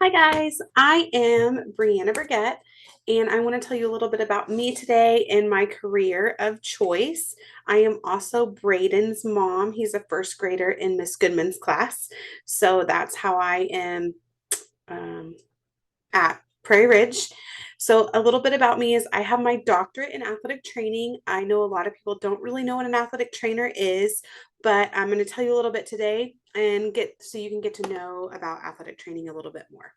Hi guys, I am Brianna Burgett, and I want to tell you a little bit about me today and my career of choice. I am also Braden's mom. He's a first grader in Miss Goodman's class, so that's how I am um, at Prairie Ridge. So, a little bit about me is I have my doctorate in athletic training. I know a lot of people don't really know what an athletic trainer is, but I'm going to tell you a little bit today and get so you can get to know about athletic training a little bit more.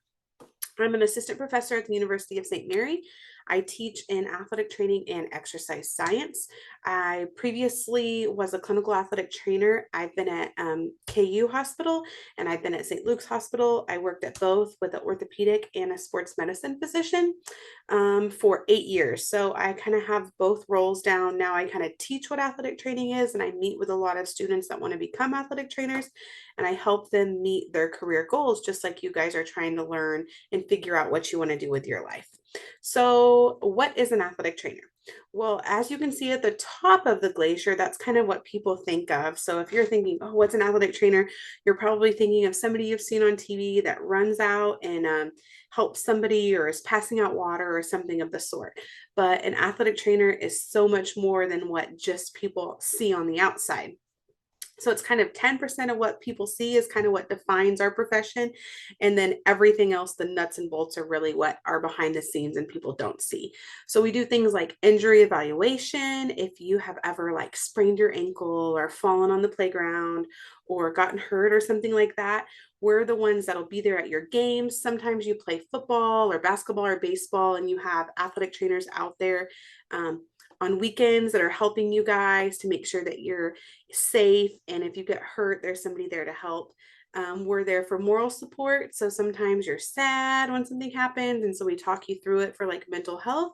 I'm an assistant professor at the University of St. Mary. I teach in athletic training and exercise science. I previously was a clinical athletic trainer. I've been at KU Hospital and I've been at St. Luke's Hospital. I worked at both with an orthopedic and a sports medicine physician for 8 years. So I kind of have both roles down. Now I kind of teach what athletic training is, and I meet with a lot of students that want to become athletic trainers, and I help them meet their career goals, just like you guys are trying to learn and figure out what you want to do with your life. So, what is an athletic trainer? Well, as you can see at the top of the glacier, that's kind of what people think of. So, if you're thinking, oh, what's an athletic trainer? You're probably thinking of somebody you've seen on TV that runs out and helps somebody or is passing out water or something of the sort. But an athletic trainer is so much more than what just people see on the outside. So it's kind of 10% of what people see is kind of what defines our profession. And then everything else, the nuts and bolts, are really what are behind the scenes and people don't see. So we do things like injury evaluation. If you have ever like sprained your ankle or fallen on the playground or gotten hurt or something like that, we're the ones that'll be there at your games. Sometimes you play football or basketball or baseball and you have athletic trainers out there. On weekends that are helping you guys to make sure that you're safe. And if you get hurt, there's somebody there to help. We're there for moral support. So sometimes you're sad when something happens. And so we talk you through it for like mental health.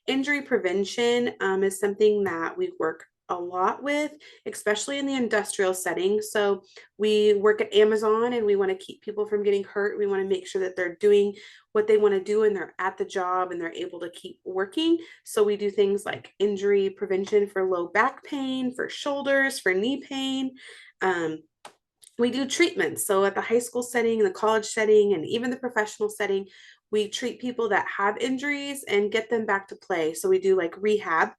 Injury prevention is something that we work a lot with, especially in the industrial setting. So we work at Amazon and we want to keep people from getting hurt. We want to make sure that they're doing what they want to do and they're at the job and they're able to keep working. So we do things like injury prevention for low back pain, for shoulders, for knee pain. Um, we do treatments. So at the high school setting, the college setting, and even the professional setting, we treat people that have injuries and get them back to play. So we do like rehab,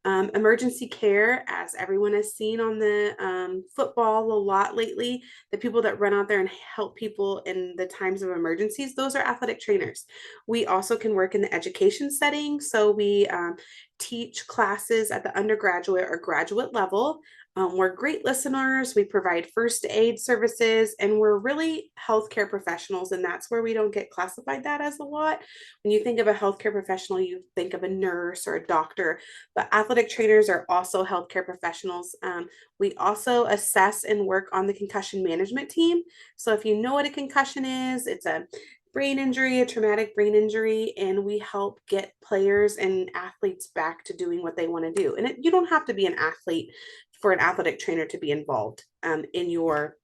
emergency care, as everyone has seen on the football a lot lately. The people that run out there and help people in the times of emergencies, those are athletic trainers. We also can work in the education setting. So we teach classes at the undergraduate or graduate level. We're great listeners. We provide first aid services, and we're really healthcare professionals. And that's where we don't get classified that as a lot. When you think of a healthcare professional, you think of a nurse or a doctor, but athletic trainers are also healthcare professionals. We also assess and work on the concussion management team. So if you know what a concussion is, it's a brain injury, a traumatic brain injury, and we help get players and athletes back to doing what they want to do. And you don't have to be an athlete for an athletic trainer to be involved in your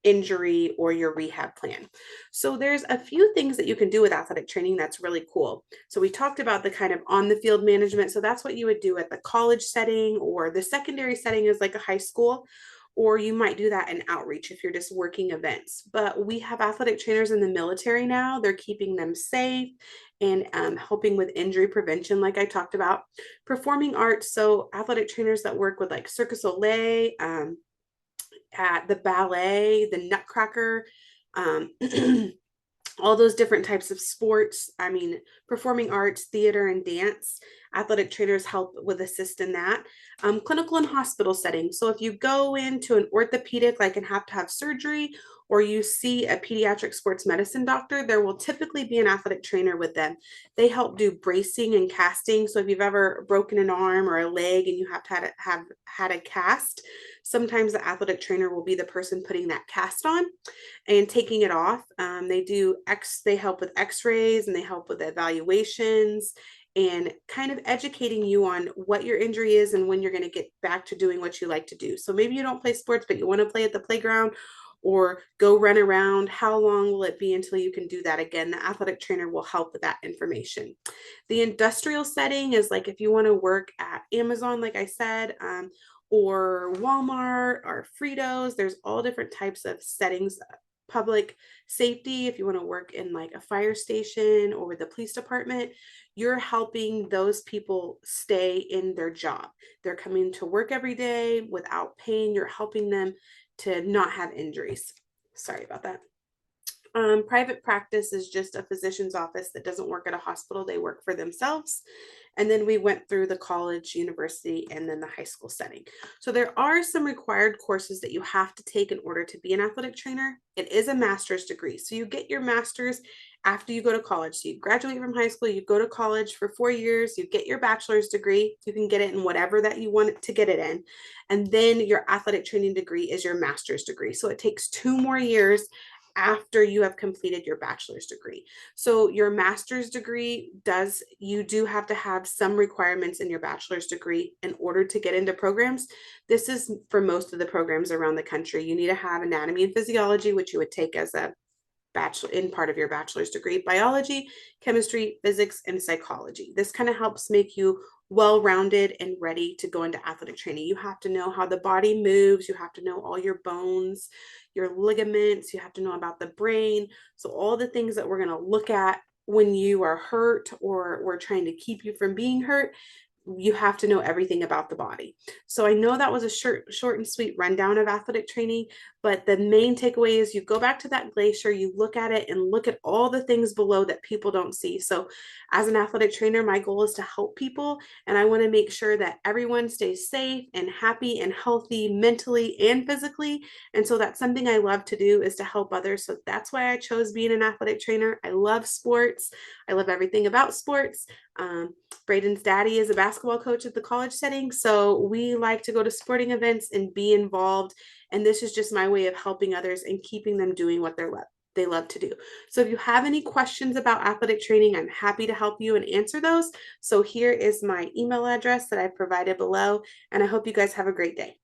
injury or your rehab plan. So there's a few things that you can do with athletic training that's really cool. So we talked about the kind of on the field management. So that's what you would do at the college setting, or the secondary setting is like a high school, or you might do that in outreach if you're just working events. But we have athletic trainers in the military now. They're keeping them safe and helping with injury prevention, like I talked about. Performing arts, so athletic trainers that work with like Circus Olay, at the ballet, the Nutcracker, um, all those different types of sports. I mean, performing arts, theater, and dance. Athletic trainers help with assist in that. Clinical and hospital settings. So if you go into an orthopedic, like and have to have surgery, or you see a pediatric sports medicine doctor, there will typically be an athletic trainer with them. They help do bracing and casting. So if you've ever broken an arm or a leg and you have to have had a cast, sometimes the athletic trainer will be the person putting that cast on and taking it off. They help with x-rays and they help with evaluations and kind of educating you on what your injury is and when you're going to get back to doing what you like to do. So maybe you don't play sports, but you want to play at the playground or go run around. How long will it be until you can do that again? The athletic trainer will help with that information. The industrial setting is like if you want to work at Amazon, like I said, or Walmart or Fritos, there's all different types of settings, public safety, if you want to work in like a fire station or with the police department, you're helping those people stay in their job. They're coming to work every day without pain. You're helping them to not have injuries. Sorry about that. Private practice is just a physician's office that doesn't work at a hospital. They work for themselves. And then we went through the college, university, and then the high school setting. So there are some required courses that you have to take in order to be an athletic trainer. It is a master's degree. So you get your master's after you go to college. So you graduate from high school, you go to college for 4 years, you get your bachelor's degree. You can get it in whatever that you want to get it in. And then your athletic training degree is your master's degree. So it takes 2 more years after you have completed your bachelor's degree. So your master's degree you do have to have some requirements in your bachelor's degree in order to get into programs. This is for most of the programs around the country. You need to have anatomy and physiology, which you would take as a bachelor in part of your bachelor's degree, biology, chemistry, physics, and psychology. This kind of helps make you well-rounded and ready to go into athletic training. You have to know how the body moves. You have to know all your bones, your ligaments. You have to know about the brain. So all the things that we're going to look at when you are hurt or we're trying to keep you from being hurt, you have to know everything about the body. So I know that was a short and sweet rundown of athletic training, but the main takeaway is you go back to that glacier, you look at it and look at all the things below that people don't see. So as an athletic trainer, my goal is to help people, and I want to make sure that everyone stays safe and happy and healthy mentally and physically. And so that's something I love to do, is to help others. So that's why I chose being an athletic trainer. I love sports. I love everything about sports. Braden's daddy is a basketball coach at the college setting, so we like to go to sporting events and be involved. And this is just my way of helping others and keeping them doing what they love to do. So if you have any questions about athletic training, I'm happy to help you and answer those. So here is my email address that I've provided below, and I hope you guys have a great day.